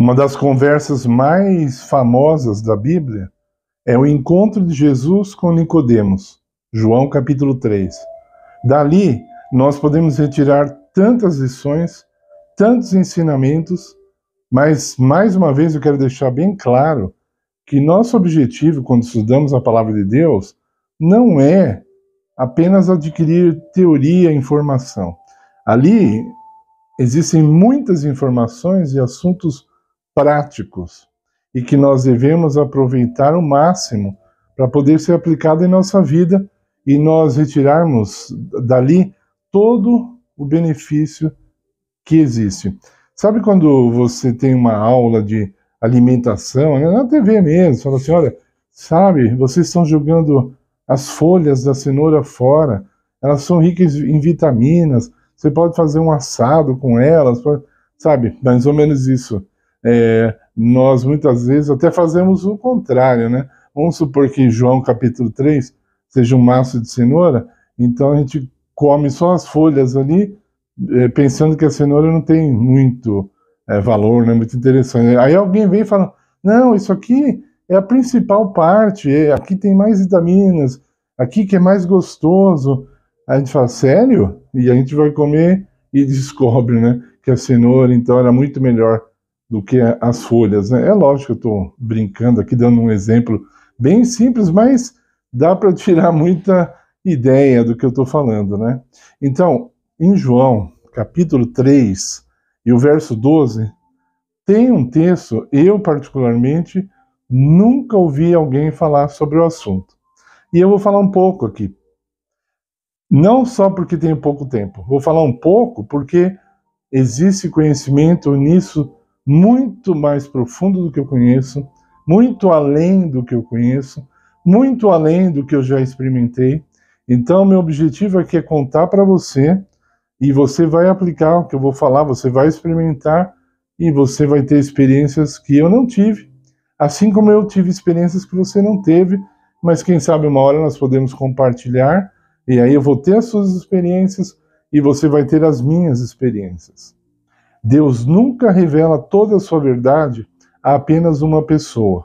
Uma das conversas mais famosas da Bíblia é o encontro de Jesus com Nicodemos, João capítulo 3. Dali, nós podemos retirar tantas lições, tantos ensinamentos, mas, mais uma vez, eu quero deixar bem claro que nosso objetivo, quando estudamos a Palavra de Deus, não é apenas adquirir teoria e informação. Ali existem muitas informações e assuntos práticos e que nós devemos aproveitar o máximo para poder ser aplicado em nossa vida e nós retirarmos dali todo o benefício que existe. Sabe quando você tem uma aula de alimentação, na TV mesmo, fala assim, olha, sabe, vocês estão jogando as folhas da cenoura fora, elas são ricas em vitaminas, você pode fazer um assado com elas, sabe, mais ou menos isso. Nós muitas vezes até fazemos o contrário, né? Vamos supor que João capítulo 3 seja um maço de cenoura, então a gente come só as folhas ali, pensando que a cenoura não tem muito valor, não é muito interessante. Aí alguém vem e fala, não, isso aqui é a principal parte, aqui tem mais vitaminas, aqui que é mais gostoso. Aí a gente fala, sério? E a gente vai comer e descobre, né, que a cenoura então era muito melhor do que as folhas, né? É lógico que eu estou brincando aqui, dando um exemplo bem simples, mas dá para tirar muita ideia do que eu estou falando, né? Então, em João, capítulo 3, e o verso 12, tem um texto, eu particularmente, nunca ouvi alguém falar sobre o assunto. E eu vou falar um pouco aqui. Não só porque tenho pouco tempo, vou falar um pouco porque existe conhecimento nisso muito mais profundo do que eu conheço, muito além do que eu conheço, muito além do que eu já experimentei. Então, meu objetivo aqui é contar para você, e você vai aplicar o que eu vou falar, você vai experimentar, e você vai ter experiências que eu não tive, assim como eu tive experiências que você não teve, mas quem sabe uma hora nós podemos compartilhar, e aí eu vou ter as suas experiências, e você vai ter as minhas experiências. Deus nunca revela toda a sua verdade a apenas uma pessoa.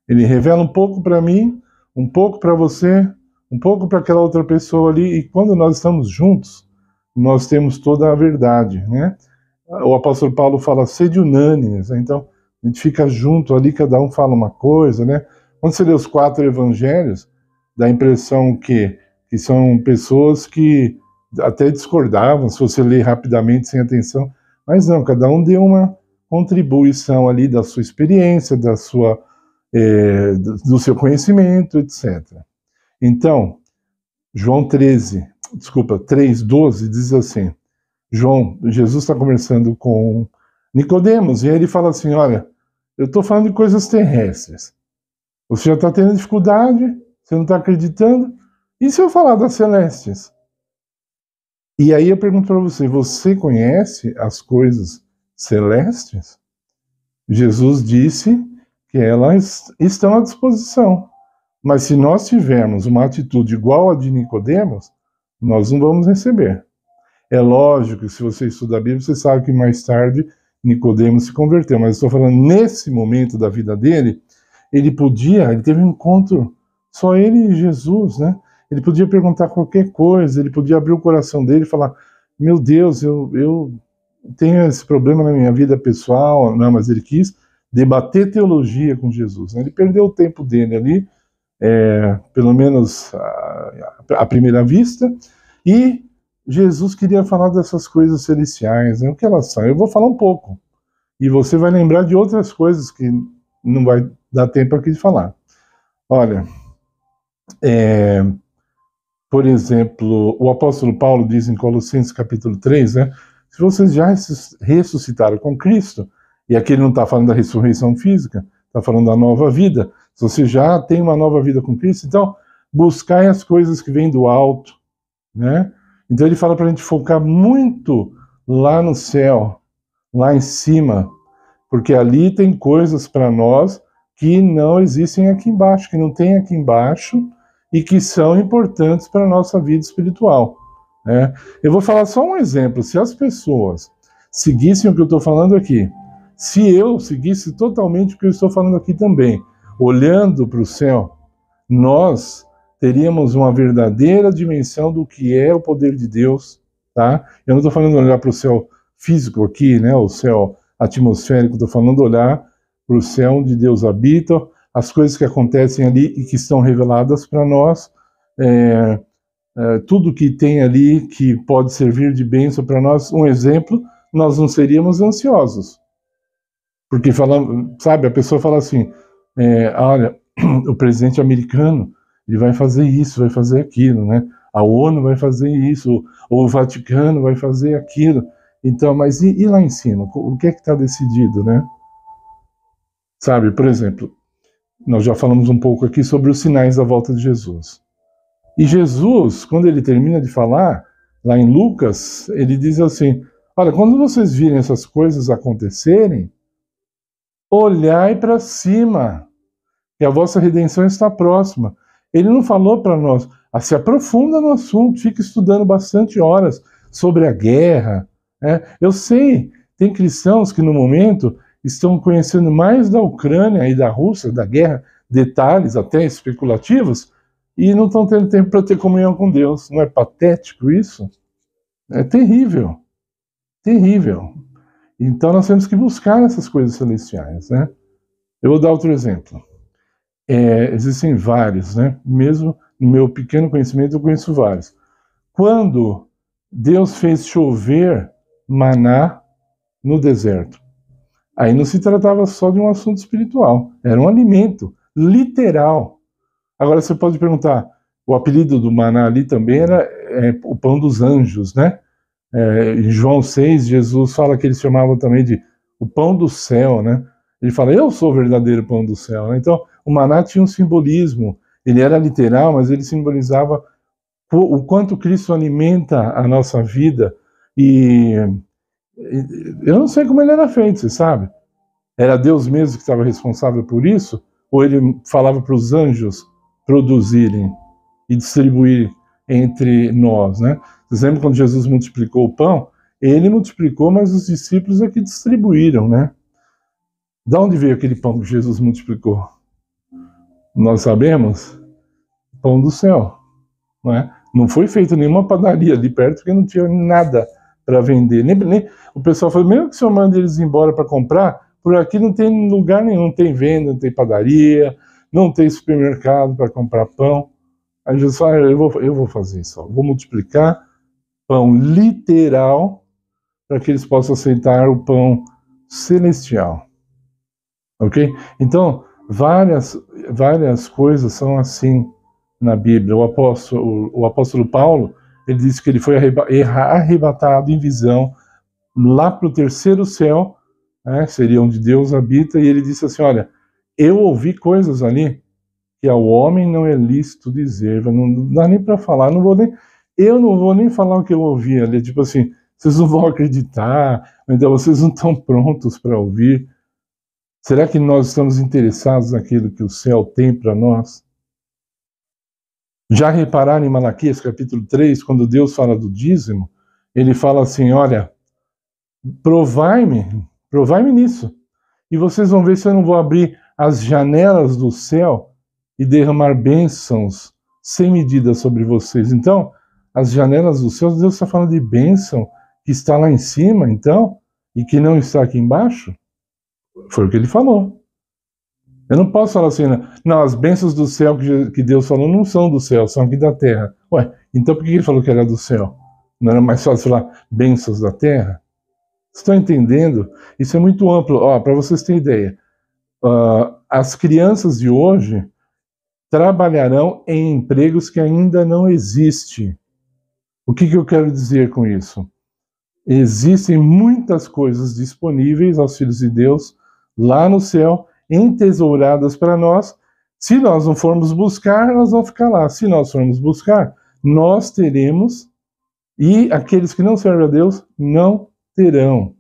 Ele revela um pouco para mim, um pouco para você, um pouco para aquela outra pessoa ali, e quando nós estamos juntos, nós temos toda a verdade, né? O apóstolo Paulo fala, sede unânimes, né? Então a gente fica junto ali, cada um fala uma coisa, né? Quando você lê os 4 evangelhos, dá a impressão que são pessoas que até discordavam, se você ler rapidamente, sem atenção, mas não, cada um deu uma contribuição ali da sua experiência, do seu conhecimento, etc. Então, João 3:12 diz assim, Jesus está conversando com Nicodemos, e aí ele fala assim, olha, eu estou falando de coisas terrestres, você já está tendo dificuldade, você não está acreditando, e se eu falar das celestes? E aí eu pergunto para você conhece as coisas celestes? Jesus disse que elas estão à disposição. Mas se nós tivermos uma atitude igual a de Nicodemos, nós não vamos receber. É lógico que se você estuda a Bíblia, você sabe que mais tarde Nicodemos se converteu. Mas eu estou falando nesse momento da vida dele, ele teve um encontro, só ele e Jesus, né? Ele podia perguntar qualquer coisa, ele podia abrir o coração dele e falar, meu Deus, eu tenho esse problema na minha vida pessoal, não, mas ele quis debater teologia com Jesus, né? Ele perdeu o tempo dele ali, pelo menos à primeira vista, e Jesus queria falar dessas coisas celestiais, né? O que elas são? Eu vou falar um pouco, e você vai lembrar de outras coisas que não vai dar tempo aqui de falar. Olha, por exemplo, o apóstolo Paulo diz em Colossenses capítulo 3, né, se vocês já ressuscitaram com Cristo, e aqui ele não está falando da ressurreição física, está falando da nova vida, se você já tem uma nova vida com Cristo, então buscai as coisas que vêm do alto, né? Então ele fala para a gente focar muito lá no céu, lá em cima, porque ali tem coisas para nós que não existem aqui embaixo, que não tem aqui embaixo, e que são importantes para a nossa vida espiritual, né? Eu vou falar só um exemplo. Se as pessoas seguissem o que eu estou falando aqui, Se eu seguisse totalmente o que eu estou falando aqui também, olhando para o céu, nós teríamos uma verdadeira dimensão do que é o poder de Deus, tá? Eu não estou falando olhar para o céu físico aqui, né? O céu atmosférico, estou falando olhar para o céu onde Deus habita, as coisas que acontecem ali e que estão reveladas para nós, tudo que tem ali que pode servir de bênção para nós. Um exemplo, nós não seríamos ansiosos. Porque, sabe, a pessoa fala assim, olha, o presidente americano, ele vai fazer isso, vai fazer aquilo, né? A ONU vai fazer isso, ou o Vaticano vai fazer aquilo. Então, mas e lá em cima? O que é que está decidido, né? Sabe, por exemplo, nós já falamos um pouco aqui sobre os sinais da volta de Jesus. E Jesus, quando ele termina de falar, lá em Lucas, ele diz assim, olha, quando vocês virem essas coisas acontecerem, olhai para cima, que a vossa redenção está próxima. Ele não falou para nós, se aprofunda no assunto, fica estudando bastante horas sobre a guerra. Eu sei, tem cristãos que no momento estão conhecendo mais da Ucrânia e da Rússia, da guerra, detalhes até especulativos, e não estão tendo tempo para ter comunhão com Deus. Não é patético isso? É terrível, terrível. Então nós temos que buscar essas coisas celestiais, né? Eu vou dar outro exemplo. Existem vários, né? Mesmo no meu pequeno conhecimento eu conheço vários. Quando Deus fez chover maná no deserto, aí não se tratava só de um assunto espiritual, era um alimento literal. Agora você pode perguntar, o apelido do maná ali também era o pão dos anjos, né? Em João 6, Jesus fala que eles chamavam também de o pão do céu, né? Ele fala, eu sou o verdadeiro pão do céu, né? Então, o maná tinha um simbolismo, ele era literal, mas ele simbolizava o quanto Cristo alimenta a nossa vida, e eu não sei como ele era feito, você sabe? Era Deus mesmo que estava responsável por isso? Ou ele falava para os anjos produzirem e distribuir entre nós, né? Vocês lembram quando Jesus multiplicou o pão? Ele multiplicou, mas os discípulos é que distribuíram, né? De onde veio aquele pão que Jesus multiplicou? Nós sabemos? Pão do céu, não é? Não foi feito nenhuma padaria ali perto, porque não tinha nada para vender. Nem o pessoal falou, mesmo que o senhor mande eles embora para comprar, por aqui não tem lugar nenhum, não tem venda, não tem padaria, não tem supermercado para comprar pão. Aí Jesus fala, eu vou fazer isso, vou multiplicar pão literal para que eles possam aceitar o pão celestial. Ok? Então, várias coisas são assim na Bíblia. O apóstolo Paulo, ele disse que ele foi arrebatado em visão lá para o terceiro céu, né, seria onde Deus habita, e ele disse assim, olha, eu ouvi coisas ali que ao homem não é lícito dizer, não dá nem para falar, eu não vou nem falar o que eu ouvi ali, tipo assim, vocês não vão acreditar, então vocês não estão prontos para ouvir. Será que nós estamos interessados naquilo que o céu tem para nós? Já repararam em Malaquias capítulo 3, quando Deus fala do dízimo, ele fala assim, olha, provai-me nisso, e vocês vão ver se eu não vou abrir as janelas do céu e derramar bênçãos sem medida sobre vocês. Então, as janelas do céu, Deus está falando de bênção que está lá em cima, então, e que não está aqui embaixo. Foi o que ele falou. Eu não posso falar assim, não, as bênçãos do céu que Deus falou não são do céu, são aqui da terra. Ué, então por que ele falou que era do céu? Não era mais fácil falar bênçãos da terra? Vocês estão entendendo? Isso é muito amplo. Para vocês terem ideia, as crianças de hoje trabalharão em empregos que ainda não existem. O que eu quero dizer com isso? Existem muitas coisas disponíveis aos filhos de Deus lá no céu, entesouradas para nós. Se nós não formos buscar, nós vamos ficar lá. Se nós formos buscar, nós teremos, e aqueles que não servem a Deus não terão.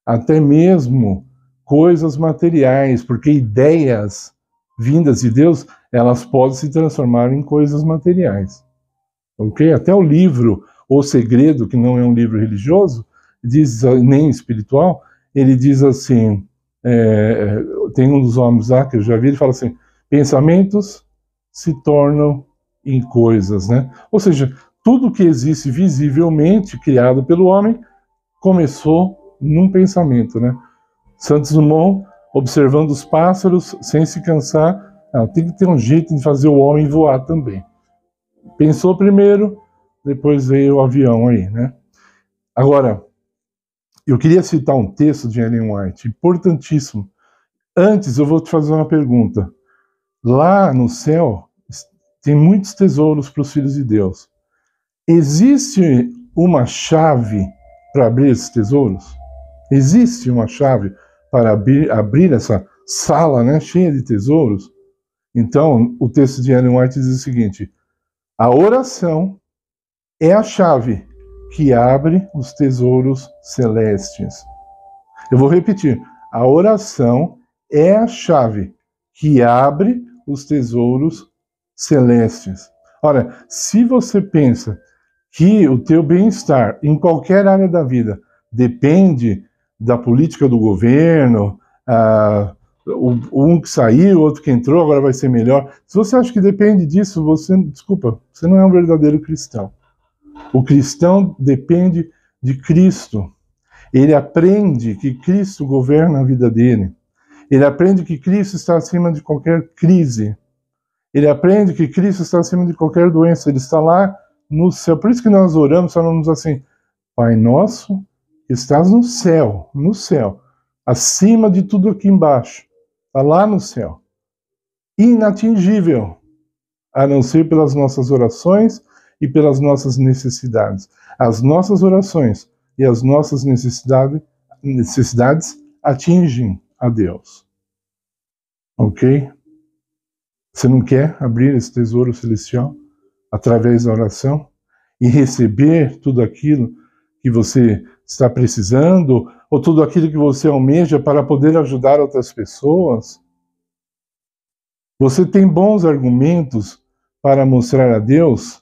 Até mesmo coisas materiais, porque ideias vindas de Deus, elas podem se transformar em coisas materiais. Ok? Até o livro O Segredo, que não é um livro religioso, diz, nem espiritual, ele diz assim, tem um dos homens lá que eu já vi, ele fala assim, pensamentos se tornam em coisas, né? Ou seja, tudo que existe visivelmente criado pelo homem começou num pensamento, né? Santos Dumont, observando os pássaros sem se cansar, tem que ter um jeito de fazer o homem voar também. Pensou primeiro, depois veio o avião aí, né? Agora, eu queria citar um texto de Ellen White, importantíssimo. Antes, eu vou te fazer uma pergunta. Lá no céu, tem muitos tesouros para os filhos de Deus. Existe uma chave para abrir esses tesouros? Existe uma chave para abrir essa sala, né, cheia de tesouros? Então, o texto de Ellen White diz o seguinte: a oração é a chave que abre os tesouros celestes. Eu vou repetir. A oração é a chave que abre os tesouros celestes. Ora, se você pensa que o teu bem-estar em qualquer área da vida depende da política do governo, um que saiu, outro que entrou, agora vai ser melhor. Se você acha que depende disso, você não é um verdadeiro cristão. O cristão depende de Cristo. Ele aprende que Cristo governa a vida dele. Ele aprende que Cristo está acima de qualquer crise. Ele aprende que Cristo está acima de qualquer doença. Ele está lá no céu. Por isso que nós oramos, falamos assim: Pai nosso, que estás no céu, acima de tudo aqui embaixo. Está lá no céu. Inatingível, a não ser pelas nossas orações e pelas nossas necessidades. As nossas orações e as nossas necessidades atingem a Deus. Ok? Você não quer abrir esse tesouro celestial através da oração e receber tudo aquilo que você está precisando ou tudo aquilo que você almeja para poder ajudar outras pessoas? Você tem bons argumentos para mostrar a Deus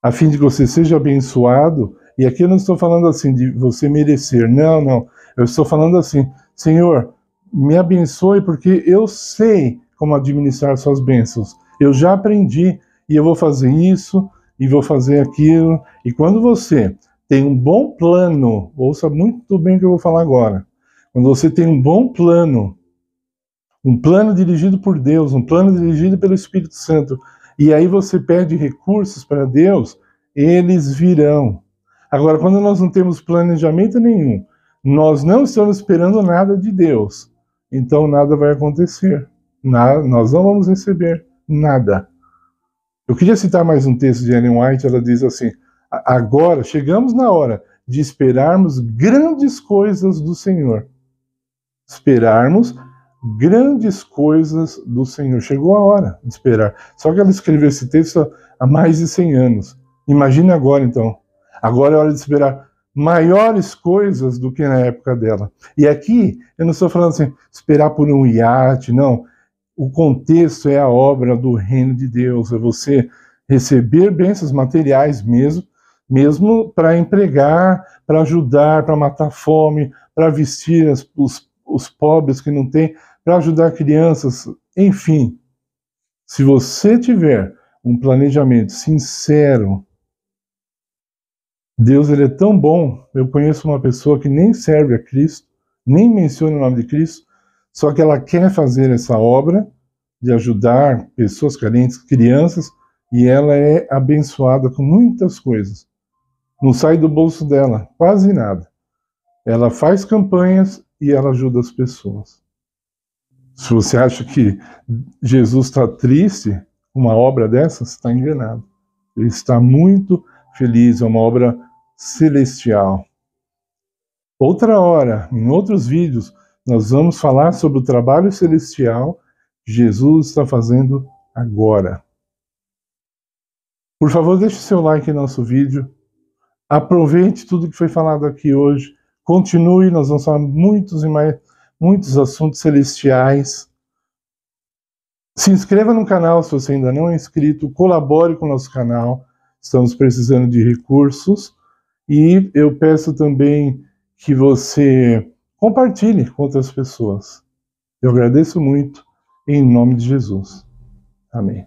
a fim de que você seja abençoado? E aqui eu não estou falando assim de você merecer, não. Eu estou falando assim: Senhor, me abençoe porque eu sei como administrar suas bênçãos. Eu já aprendi e eu vou fazer isso e vou fazer aquilo. E quando você tem um bom plano, ouça muito bem o que eu vou falar agora. Quando você tem um bom plano, um plano dirigido por Deus, um plano dirigido pelo Espírito Santo, e aí você pede recursos para Deus, eles virão. Agora, quando nós não temos planejamento nenhum, nós não estamos esperando nada de Deus, então nada vai acontecer. Nós não vamos receber nada. Eu queria citar mais um texto de Ellen White. Ela diz assim: agora chegamos na hora de esperarmos grandes coisas do Senhor. Esperarmos grandes coisas do Senhor. Chegou a hora de esperar. Só que ela escreveu esse texto há mais de 100 anos. Imagine agora, então. Agora é hora de esperar maiores coisas do que na época dela. E aqui, eu não estou falando assim, esperar por um iate, não. O contexto é a obra do reino de Deus, é você receber bênçãos materiais mesmo para empregar, para ajudar, para matar fome, para vestir os pobres que não têm, para ajudar crianças, enfim. Se você tiver um planejamento sincero, Deus, ele é tão bom. Eu conheço uma pessoa que nem serve a Cristo, nem menciona o nome de Cristo, só que ela quer fazer essa obra de ajudar pessoas carentes, crianças, e ela é abençoada com muitas coisas. Não sai do bolso dela quase nada. Ela faz campanhas e ela ajuda as pessoas. Se você acha que Jesus está triste com uma obra dessa, você está enganado. Ele está muito feliz, é uma obra celestial. Outra hora, em outros vídeos, nós vamos falar sobre o trabalho celestial que Jesus está fazendo agora. Por favor, deixe seu like no nosso vídeo. Aproveite tudo que foi falado aqui hoje. Continue, nós vamos falar muitos assuntos celestiais. Se inscreva no canal se você ainda não é inscrito. Colabore com o nosso canal. Estamos precisando de recursos. E eu peço também que você compartilhe com outras pessoas. Eu agradeço muito, em nome de Jesus. Amém.